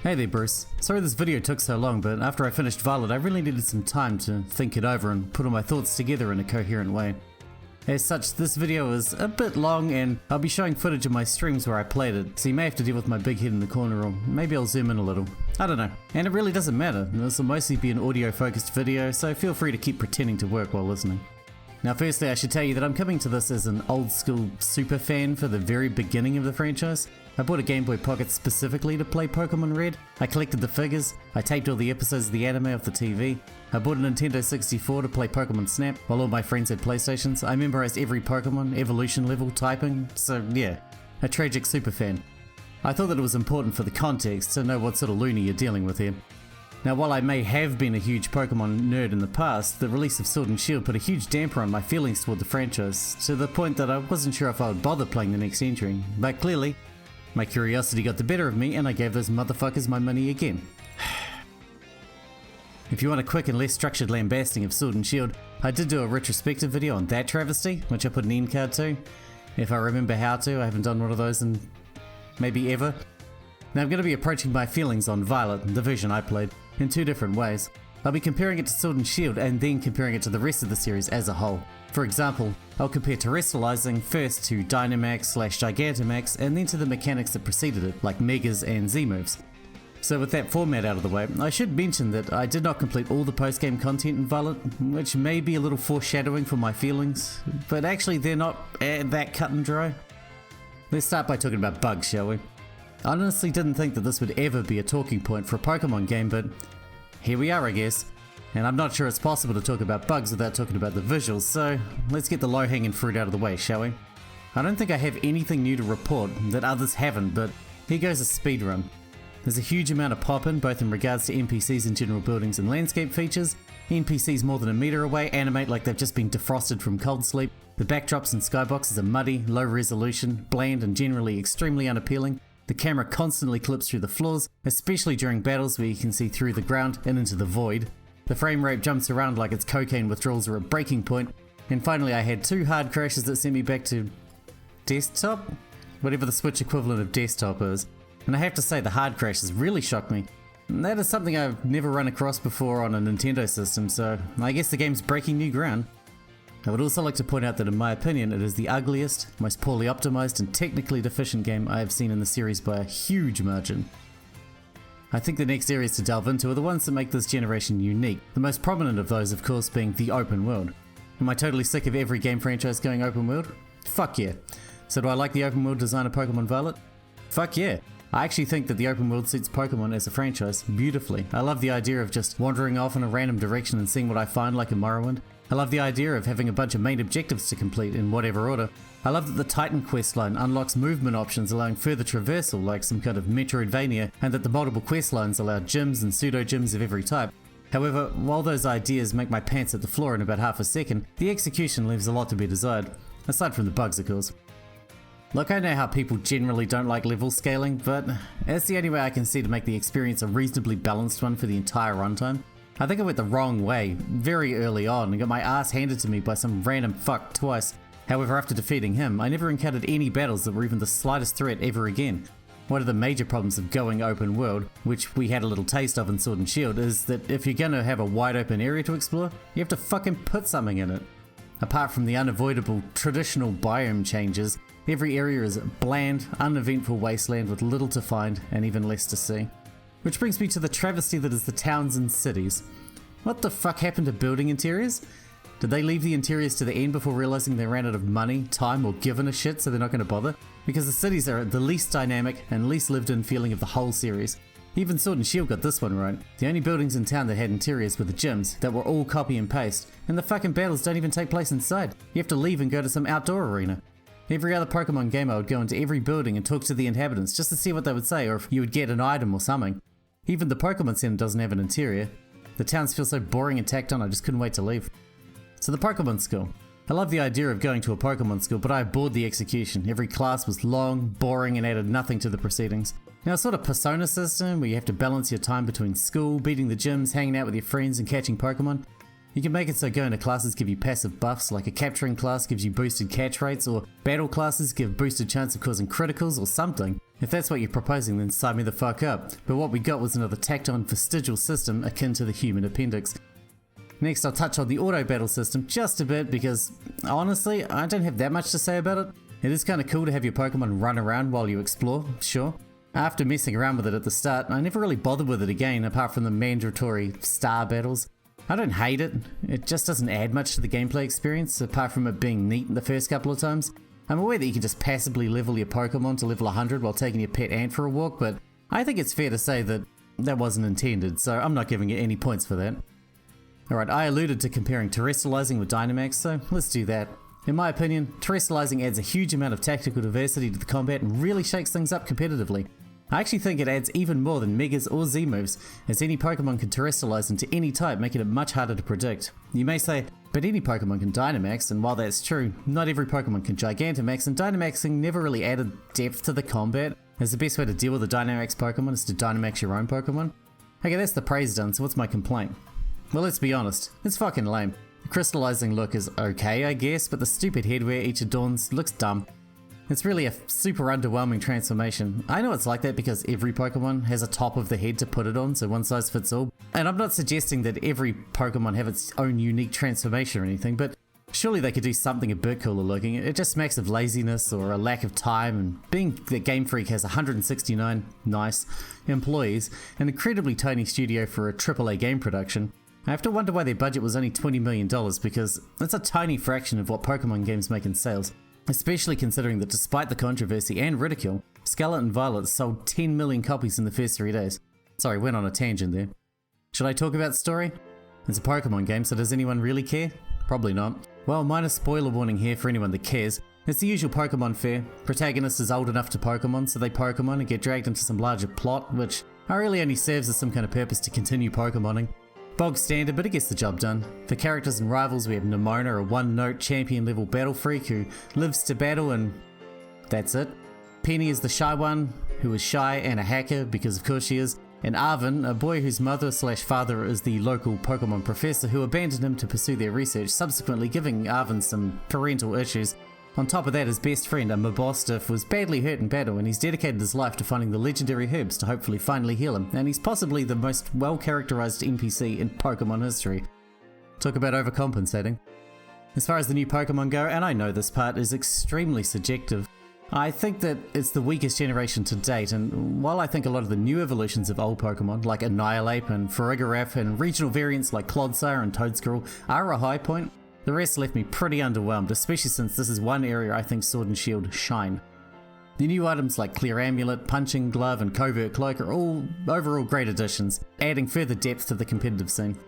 Hey there Bruce, sorry this video took so long, but after I finished Violet I really needed some time to think it over and put all my thoughts together in a coherent way. As such, this video is a bit long and I'll be showing footage of my streams where I played it, so you may have to deal with my big head in the corner, or maybe I'll zoom in a little. I don't know. And it really doesn't matter, this will mostly be an audio focused video, so feel free to keep pretending to work while listening. Now firstly I should tell you that I'm coming to this as an old school super fan for the very beginning of the franchise. I bought a Game Boy Pocket specifically to play Pokémon Red. I collected the figures, I taped all the episodes of the anime off the TV, I bought a Nintendo 64 to play Pokémon Snap while all my friends had PlayStations. I memorized every Pokémon, evolution level, typing, so yeah, a tragic super fan. I thought that it was important for the context to know what sort of loony you're dealing with here. Now while I may have been a huge Pokemon nerd in the past, the release of Sword and Shield put a huge damper on my feelings toward the franchise, to the point that I wasn't sure if I would bother playing the next entry, but clearly, my curiosity got the better of me and I gave those motherfuckers my money again. If you want a quick and less structured lambasting of Sword and Shield, I did do a retrospective video on that travesty, which I put an end card to. If I remember how to, I haven't done one of those in maybe ever. Now I'm going to be approaching my feelings on Violet, the version I played, in two different ways. I'll be comparing it to Sword and Shield and then comparing it to the rest of the series as a whole. For example, I'll compare Terrestrializing first to Dynamax/Gigantamax and then to the mechanics that preceded it, like Megas and Z-moves. So with that format out of the way, I should mention that I did not complete all the post-game content in Violet, which may be a little foreshadowing for my feelings, but actually they're not that cut and dry. Let's start by talking about bugs, shall we? I honestly didn't think that this would ever be a talking point for a Pokemon game, but here we are I guess. And I'm not sure it's possible to talk about bugs without talking about the visuals, so let's get the low-hanging fruit out of the way, shall we? I don't think I have anything new to report that others haven't, but here goes a speedrun. There's a huge amount of pop-in, both in regards to NPCs and general buildings and landscape features. NPCs more than a meter away animate like they've just been defrosted from cold sleep. The backdrops and skyboxes are muddy, low resolution, bland and generally extremely unappealing. The camera constantly clips through the floors, especially during battles where you can see through the ground and into the void. The frame rate jumps around like its cocaine withdrawals are at breaking point. And finally I had two hard crashes that sent me back to desktop? Whatever the Switch equivalent of desktop is. And I have to say the hard crashes really shocked me. And that is something I've never run across before on a Nintendo system, so I guess the game's breaking new ground. I would also like to point out that in my opinion it is the ugliest, most poorly optimized and technically deficient game I have seen in the series by a huge margin. I think the next areas to delve into are the ones that make this generation unique, the most prominent of those of course being the open world. Am I totally sick of every game franchise going open world? Fuck yeah. So do I like the open world design of Pokemon Violet? Fuck yeah. I actually think that the open world suits Pokemon as a franchise beautifully. I love the idea of just wandering off in a random direction and seeing what I find like in Morrowind. I love the idea of having a bunch of main objectives to complete in whatever order. I love that the Titan questline unlocks movement options allowing further traversal like some kind of Metroidvania, and that the multiple questlines allow gyms and pseudo-gyms of every type. However, while those ideas make my pants hit the floor in about half a second, the execution leaves a lot to be desired, aside from the bugs of course. Look, I know how people generally don't like level scaling, but it's the only way I can see to make the experience a reasonably balanced one for the entire runtime. I think I went the wrong way very early on and got my ass handed to me by some random fuck twice. However, after defeating him, I never encountered any battles that were even the slightest threat ever again. One of the major problems of going open world, which we had a little taste of in Sword and Shield, is that if you're gonna have a wide open area to explore, you have to fucking put something in it. Apart from the unavoidable traditional biome changes, every area is a bland, uneventful wasteland with little to find and even less to see. Which brings me to the travesty that is the towns and cities. What the fuck happened to building interiors? Did they leave the interiors to the end before realizing they ran out of money, time, or given a shit so they're not going to bother? Because the cities are the least dynamic and least lived in feeling of the whole series. Even Sword and Shield got this one right. The only buildings in town that had interiors were the gyms, that were all copy and paste, and the fucking battles don't even take place inside. You have to leave and go to some outdoor arena. Every other Pokemon game I would go into every building and talk to the inhabitants just to see what they would say or if you would get an item or something. Even the Pokemon Center doesn't have an interior. The towns feel so boring and tacked on I just couldn't wait to leave. So the Pokemon School. I love the idea of going to a Pokemon school, but I abhorred the execution. Every class was long, boring and added nothing to the proceedings. Now a sort of persona system where you have to balance your time between school, beating the gyms, hanging out with your friends and catching Pokemon. You can make it so going to classes give you passive buffs, like a capturing class gives you boosted catch rates, or battle classes give boosted chance of causing criticals or something. If that's what you're proposing, then sign me the fuck up. But what we got was another tacked on vestigial system akin to the human appendix. Next, I'll touch on the auto battle system just a bit because, honestly, I don't have that much to say about it. It is kind of cool to have your Pokemon run around while you explore, sure. After messing around with it at the start, I never really bothered with it again apart from the mandatory star battles. I don't hate it, it just doesn't add much to the gameplay experience apart from it being neat the first couple of times. I'm aware that you can just passively level your Pokemon to level 100 while taking your pet ant for a walk, but I think it's fair to say that that wasn't intended, so I'm not giving it any points for that. Alright, I alluded to comparing Terrestrializing with Dynamax, so let's do that. In my opinion, Terrestrializing adds a huge amount of tactical diversity to the combat and really shakes things up competitively. I actually think it adds even more than Megas or Z moves, as any Pokemon can Terrestrialize into any type, making it much harder to predict. You may say, but any Pokemon can Dynamax, and while that's true, not every Pokemon can Gigantamax, and Dynamaxing never really added depth to the combat, as the best way to deal with a Dynamax Pokemon is to Dynamax your own Pokemon. Okay, that's the praise done, so what's my complaint? Well, let's be honest, it's fucking lame. The crystallizing look is okay, I guess, but the stupid headwear each adorns looks dumb. It's really a super underwhelming transformation. I know it's like that because every Pokemon has a top of the head to put it on, so one size fits all. And I'm not suggesting that every Pokemon have its own unique transformation or anything, but surely they could do something a bit cooler looking. It just smacks of laziness or a lack of time, and being that Game Freak has 169 nice employees, an incredibly tiny studio for a AAA game production, I have to wonder why their budget was only $20 million, because that's a tiny fraction of what Pokemon games make in sales. Especially considering that despite the controversy and ridicule, Scarlet and Violet sold 10 million copies in the first 3 days. Sorry, went on a tangent there. Should I talk about story? It's a Pokemon game, so does anyone really care? Probably not. Well, minor spoiler warning here for anyone that cares. It's the usual Pokemon fare. Protagonist is old enough to Pokemon, so they Pokemon and get dragged into some larger plot, which really only serves as some kind of purpose to continue Pokemoning. Bog standard, but it gets the job done. For characters and rivals, we have Nimona, a one-note champion-level battle freak who lives to battle, and that's it. Penny is the shy one, who is shy and a hacker, because of course she is. And Arvin, a boy whose mother/father is the local Pokemon professor who abandoned him to pursue their research, subsequently giving Arvin some parental issues. On top of that, his best friend, a Mabostiff, was badly hurt in battle, and he's dedicated his life to finding the legendary herbs to hopefully finally heal him, and he's possibly the most well-characterized NPC in Pokemon history. Talk about overcompensating. As far as the new Pokemon go, and I know this part is extremely subjective, I think that it's the weakest generation to date, and while I think a lot of the new evolutions of old Pokemon, like Annihilate and Farigiraf, and regional variants like Clodsire and Toedscool are a high point, the rest left me pretty underwhelmed, especially since this is one area I think Sword and Shield shine. The new items like Clear Amulet, Punching Glove, and Covert Cloak are all overall great additions, adding further depth to the competitive scene.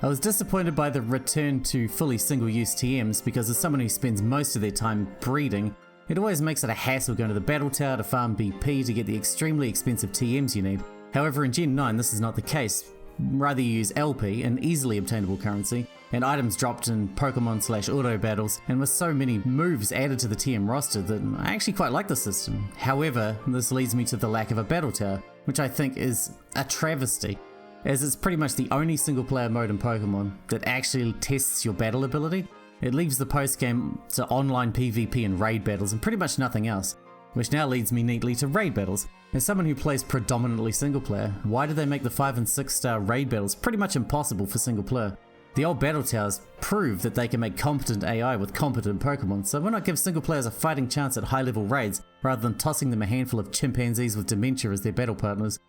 I was disappointed by the return to fully single-use TMs because as someone who spends most of their time breeding, it always makes it a hassle going to the Battle Tower to farm BP to get the extremely expensive TMs you need. However, in Gen 9 this is not the case. Rather you use LP, an easily obtainable currency, and items dropped in Pokemon/auto battles, and with so many moves added to the TM roster that I actually quite like the system. However, this leads me to the lack of a Battle Tower, which I think is a travesty, as it's pretty much the only single player mode in Pokemon that actually tests your battle ability. It leaves the post-game to online PvP and raid battles and pretty much nothing else, which now leads me neatly to raid battles. As someone who plays predominantly single player, why do they make the 5 and 6 star raid battles pretty much impossible for single player? The old battle towers prove that they can make competent AI with competent Pokemon, so why not give single players a fighting chance at high level raids rather than tossing them a handful of chimpanzees with dementia as their battle partners?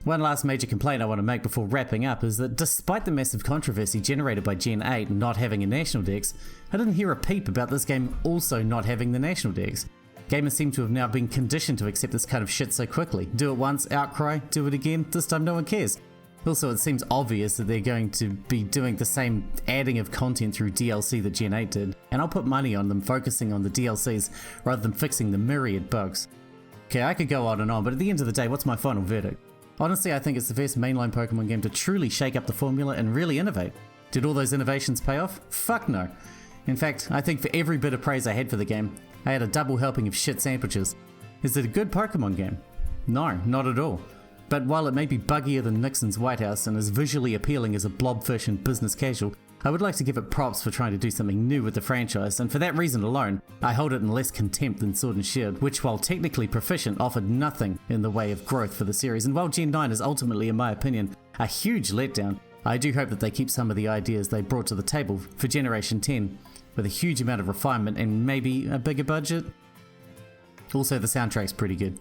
One last major complaint I want to make before wrapping up is that despite the massive controversy generated by Gen 8 not having a National Dex, I didn't hear a peep about this game also not having the National Dex. Gamers seem to have now been conditioned to accept this kind of shit so quickly. Do it once, outcry, do it again, this time no one cares. Also, it seems obvious that they're going to be doing the same adding of content through DLC that Gen 8 did, and I'll put money on them focusing on the DLCs rather than fixing the myriad bugs. Okay, I could go on and on, but at the end of the day, what's my final verdict? Honestly, I think it's the first mainline Pokemon game to truly shake up the formula and really innovate. Did all those innovations pay off? Fuck no. In fact, I think for every bit of praise I had for the game, I had a double helping of shit sandwiches. Is it a good Pokemon game? No, not at all. but while it may be buggier than Nixon's White House and as visually appealing as a blobfish and business casual, I would like to give it props for trying to do something new with the franchise, and for that reason alone, I hold it in less contempt than Sword and Shield, which while technically proficient, offered nothing in the way of growth for the series, and while Gen 9 is ultimately, in my opinion, a huge letdown, I do hope that they keep some of the ideas they brought to the table for Generation 10, with a huge amount of refinement and maybe a bigger budget. Also, the soundtrack's pretty good.